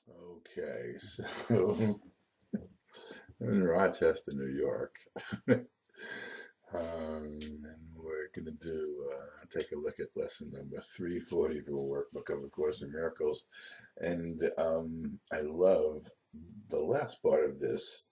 Okay, so I'm in Rochester, New York, and we're going to take a look at lesson number 340 from a workbook of A Course in Miracles. And I love the last part of this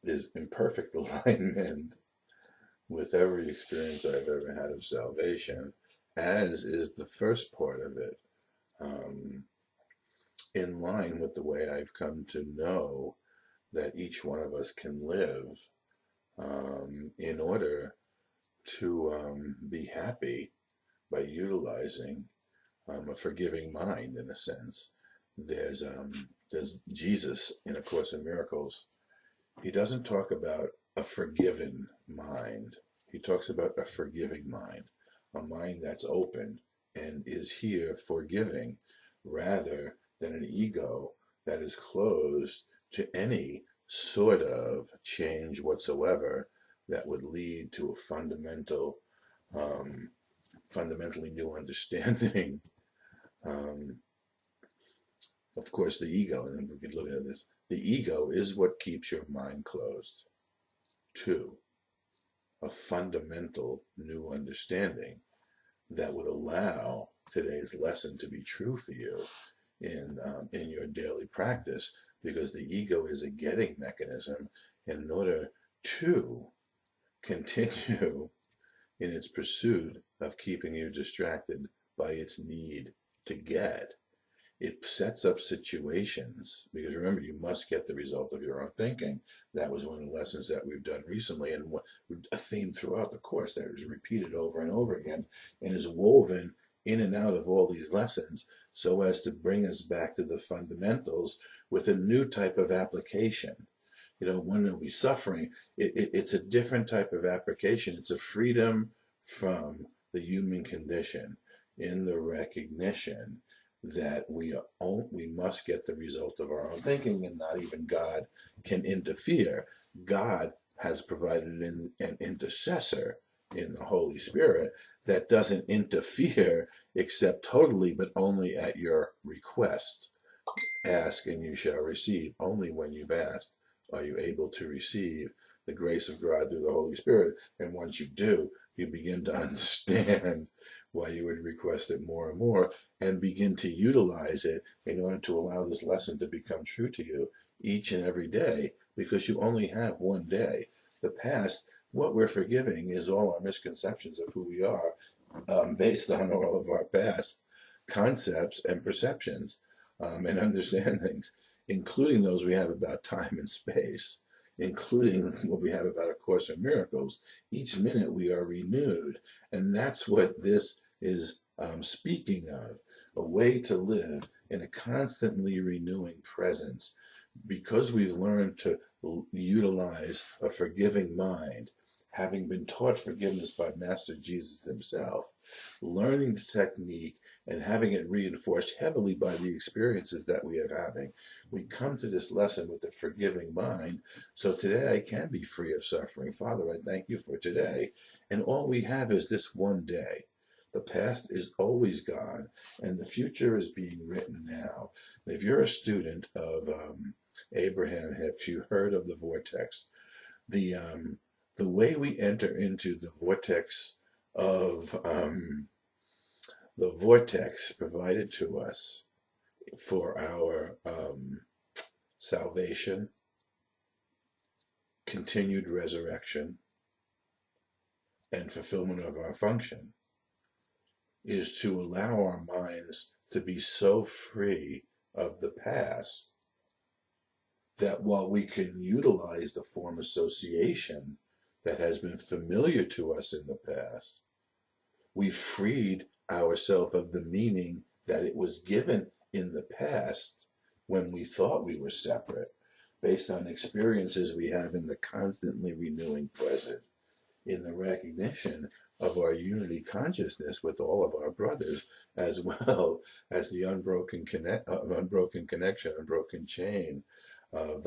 is in perfect alignment with every experience I've ever had of salvation, as is the first part of it. Um, in line with the way I've come to know that each one of us can live in order to be happy by utilizing a forgiving mind, in a sense. There's Jesus in A Course in Miracles. He doesn't talk about a forgiven mind. He talks about a forgiving mind, a mind that's open and is here forgiving, rather than an ego that is closed to any sort of change whatsoever that would lead to a fundamentally new understanding. Um, of course, the ego, and we could look at this, the ego is what keeps your mind closed to a fundamental new understanding that would allow today's lesson to be true for you in your daily practice, because the ego is a getting mechanism in order to continue in its pursuit of keeping you distracted by its need to get. It sets up situations, because remember, you must get the result of your own thinking. That was one of the lessons that we've done recently, and a theme throughout the course that is repeated over and over again and is woven in and out of all these lessons so as to bring us back to the fundamentals with a new type of application. When we suffering, it's a different type of application. It's a freedom from the human condition in the recognition that we must get the result of our own thinking, and not even God can interfere. God has provided an intercessor in the Holy Spirit that doesn't interfere except totally, but only at your request. Ask and you shall receive. Only when you've asked are you able to receive the grace of God through the Holy Spirit. And once you do, you begin to understand why you would request it more and more, and begin to utilize it in order to allow this lesson to become true to you each and every day, because you only have one day. The past, what we're forgiving is all our misconceptions of who we are, based on all of our past concepts and perceptions, and understandings, including those we have about time and space, including what we have about A Course in Miracles. Each minute we are renewed. And that's what this is speaking of, a way to live in a constantly renewing presence. Because we've learned to utilize a forgiving mind, having been taught forgiveness by Master Jesus himself, learning the technique and having it reinforced heavily by the experiences that we are having, we come to this lesson with a forgiving mind. So today I can be free of suffering. Father, I thank you for today. And all we have is this one day. The past is always gone, and the future is being written now. And if you're a student of Abraham Hicks, you heard of the vortex. The way we enter into of the vortex provided to us for our salvation, continued resurrection, and fulfillment of our function, is to allow our minds to be so free of the past that while we can utilize the form association that has been familiar to us in the past, we freed ourselves of the meaning that it was given in the past when we thought we were separate, based on experiences we have in the constantly renewing present, in the recognition of our unity consciousness with all of our brothers, as well as the unbroken connection, unbroken chain of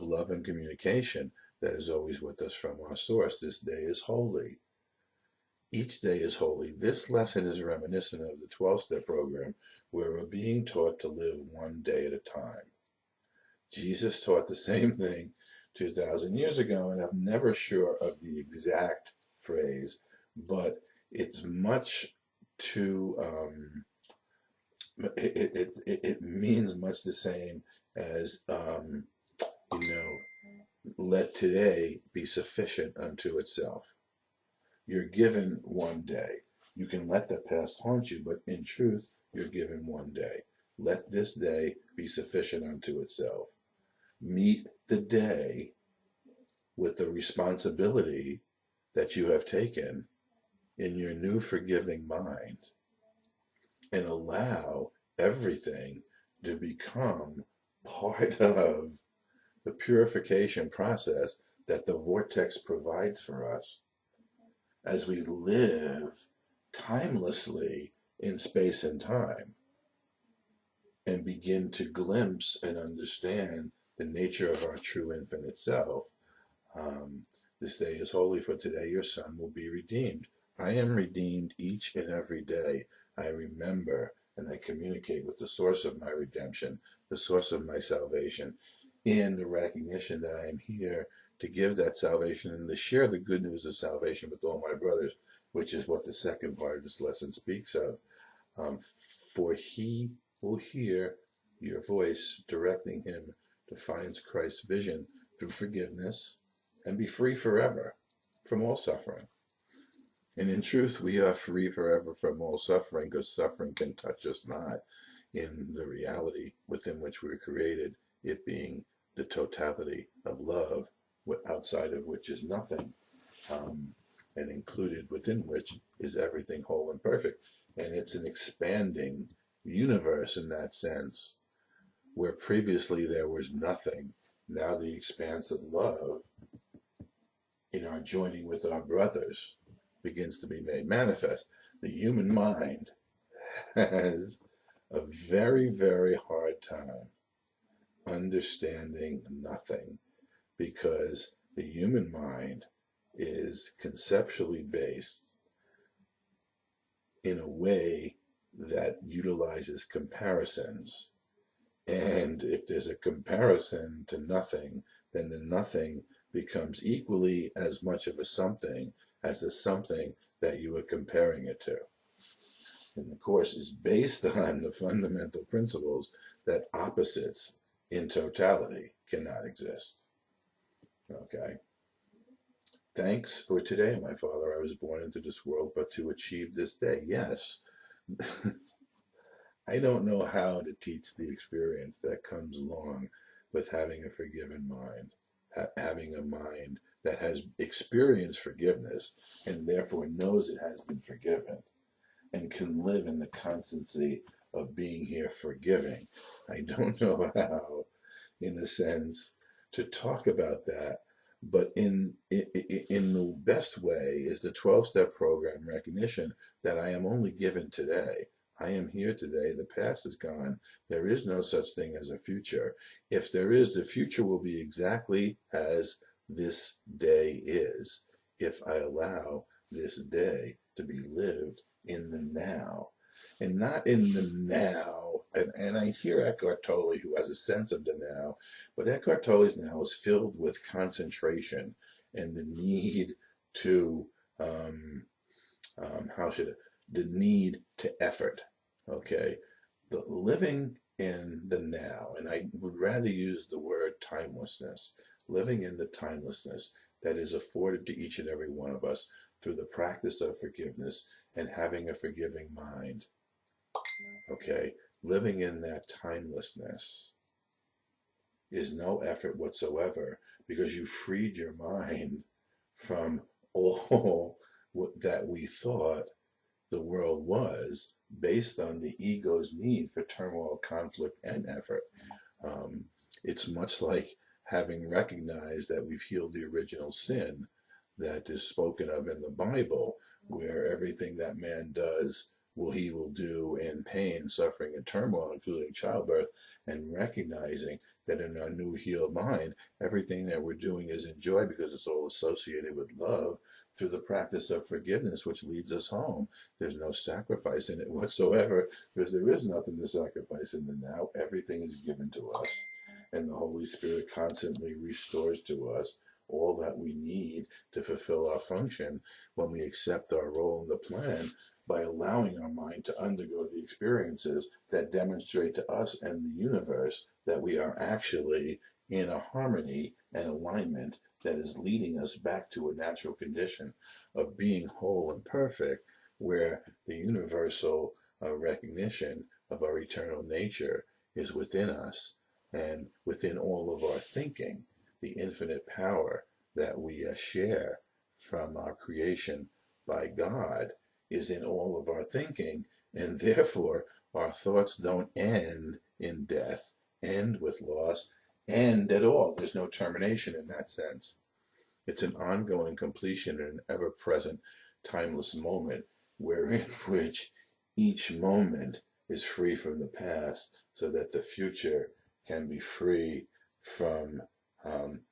love and communication that is always with us from our source. This day is holy. Each day is holy. This lesson is reminiscent of the 12-step program, where we're being taught to live one day at a time. Jesus taught the same thing 2,000 years ago, and I'm never sure of the exact phrase, but it's much too, it means much the same as, you know, let today be sufficient unto itself. You're given one day. You can let the past haunt you, but in truth, you're given one day. Let this day be sufficient unto itself. Meet the day with the responsibility that you have taken in your new forgiving mind, and allow everything to become part of the purification process that the vortex provides for us as we live timelessly in space and time, and begin to glimpse and understand the nature of our true infinite self. This day is holy, for today your son will be redeemed. I am redeemed each and every day. I remember and I communicate with the source of my redemption, the source of my salvation, in the recognition that I am here to give that salvation and to share the good news of salvation with all my brothers, which is what the second part of this lesson speaks of. For he will hear your voice directing him to find Christ's vision through forgiveness and be free forever from all suffering. And in truth, we are free forever from all suffering, because suffering can touch us not in the reality within which we were created, it being the totality of love, outside of which is nothing, and included within which is everything whole and perfect. And it's an expanding universe in that sense, where previously there was nothing. Now the expanse of love in our joining with our brothers begins to be made manifest. The human mind has a very, very hard time understanding nothing, because the human mind is conceptually based in a way that utilizes comparisons. And if there's a comparison to nothing, then the nothing becomes equally as much of a something as the something that you are comparing it to. And the Course is based on the fundamental principles that opposites in totality cannot exist. Okay? Thanks for today, my Father. I was born into this world but to achieve this day. Yes. I don't know how to teach the experience that comes along with having a forgiven mind, having a mind that has experienced forgiveness and therefore knows it has been forgiven and can live in the constancy of being here forgiving. I don't know how, in a sense, to talk about that, but in the best way is the 12-step program recognition that I am only given today. I am here today. The past is gone. There is no such thing as a future. If there is, the future will be exactly as this day is, if I allow this day to be lived in the now, and not in the now. And I hear Eckhart Tolle, who has a sense of the now, but Eckhart Tolle's now is filled with concentration and the need to, the need to effort, okay? The living in the now, and I would rather use the word timelessness, living in the timelessness that is afforded to each and every one of us through the practice of forgiveness and having a forgiving mind, okay? Living in that timelessness is no effort whatsoever, because you freed your mind from all that we thought the world was, based on the ego's need for turmoil, conflict, and effort. It's much like having recognized that we've healed the original sin that is spoken of in the Bible, where everything that man does, he will do in pain, suffering, and turmoil, including childbirth, and recognizing that in our new healed mind, everything that we're doing is in joy because it's all associated with love through the practice of forgiveness, which leads us home. There's no sacrifice in it whatsoever, because there is nothing to sacrifice in the now. Everything is given to us, and the Holy Spirit constantly restores to us all that we need to fulfill our function when we accept our role in the plan, by allowing our mind to undergo the experiences that demonstrate to us and the universe that we are actually in a harmony and alignment that is leading us back to a natural condition of being whole and perfect, where the universal recognition of our eternal nature is within us and within all of our thinking. The infinite power that we share from our creation by God is in all of our thinking, and therefore our thoughts don't end in death, end with loss, end at all. There's no termination in that sense. It's an ongoing completion and an ever-present, timeless moment, wherein which each moment is free from the past, so that the future can be free from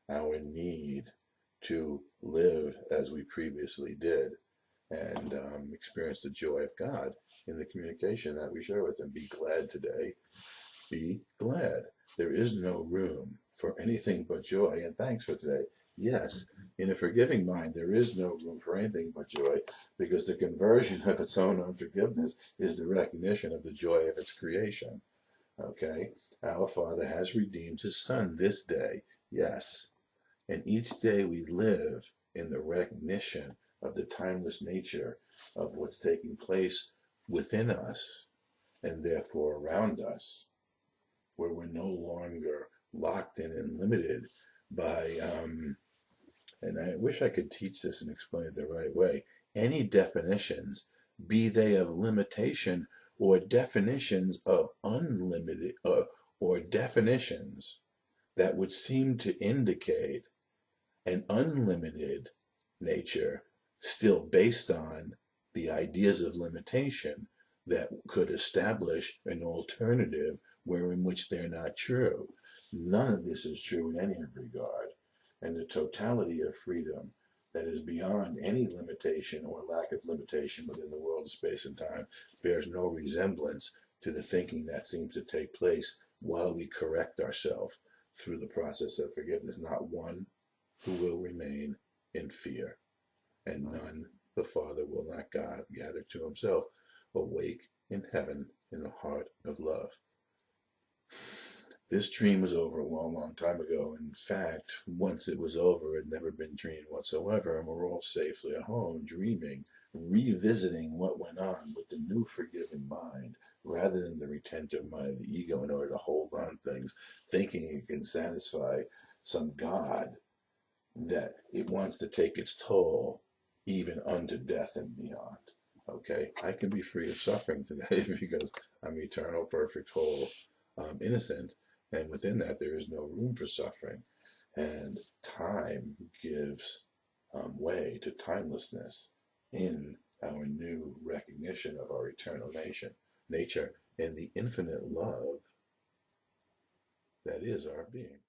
our need to live as we previously did, and experience the joy of God in the communication that we share with Him. Be glad today. Be glad. There is no room for anything but joy and thanks for today. Yes, in a forgiving mind, there is no room for anything but joy, because the conversion of its own unforgiveness is the recognition of the joy of its creation. Okay? Our Father has redeemed His Son this day. Yes. And each day we live in the recognition of the timeless nature of what's taking place within us and therefore around us, where we're no longer locked in and limited by, and I wish I could teach this and explain it the right way, any definitions, be they of limitation or definitions of unlimited, or definitions that would seem to indicate an unlimited nature, still based on the ideas of limitation that could establish an alternative in which they're not true. None of this is true in any regard, and the totality of freedom that is beyond any limitation or lack of limitation within the world of space and time bears no resemblance to the thinking that seems to take place while we correct ourselves through the process of forgiveness. Not one who will remain in fear, and none the Father will not gather to Himself, awake in heaven in the heart of love. This dream was over a long, long time ago. In fact, once it was over, it had never been dreamed whatsoever, and we're all safely at home, dreaming, revisiting what went on with the new forgiving mind, rather than the retentive mind of the ego in order to hold on things, thinking it can satisfy some God that it wants to take its toll even unto death and beyond. Okay, I can be free of suffering today because I'm eternal, perfect, whole, innocent, and within that there is no room for suffering. And time gives way to timelessness in our new recognition of our eternal nature and the infinite love that is our being.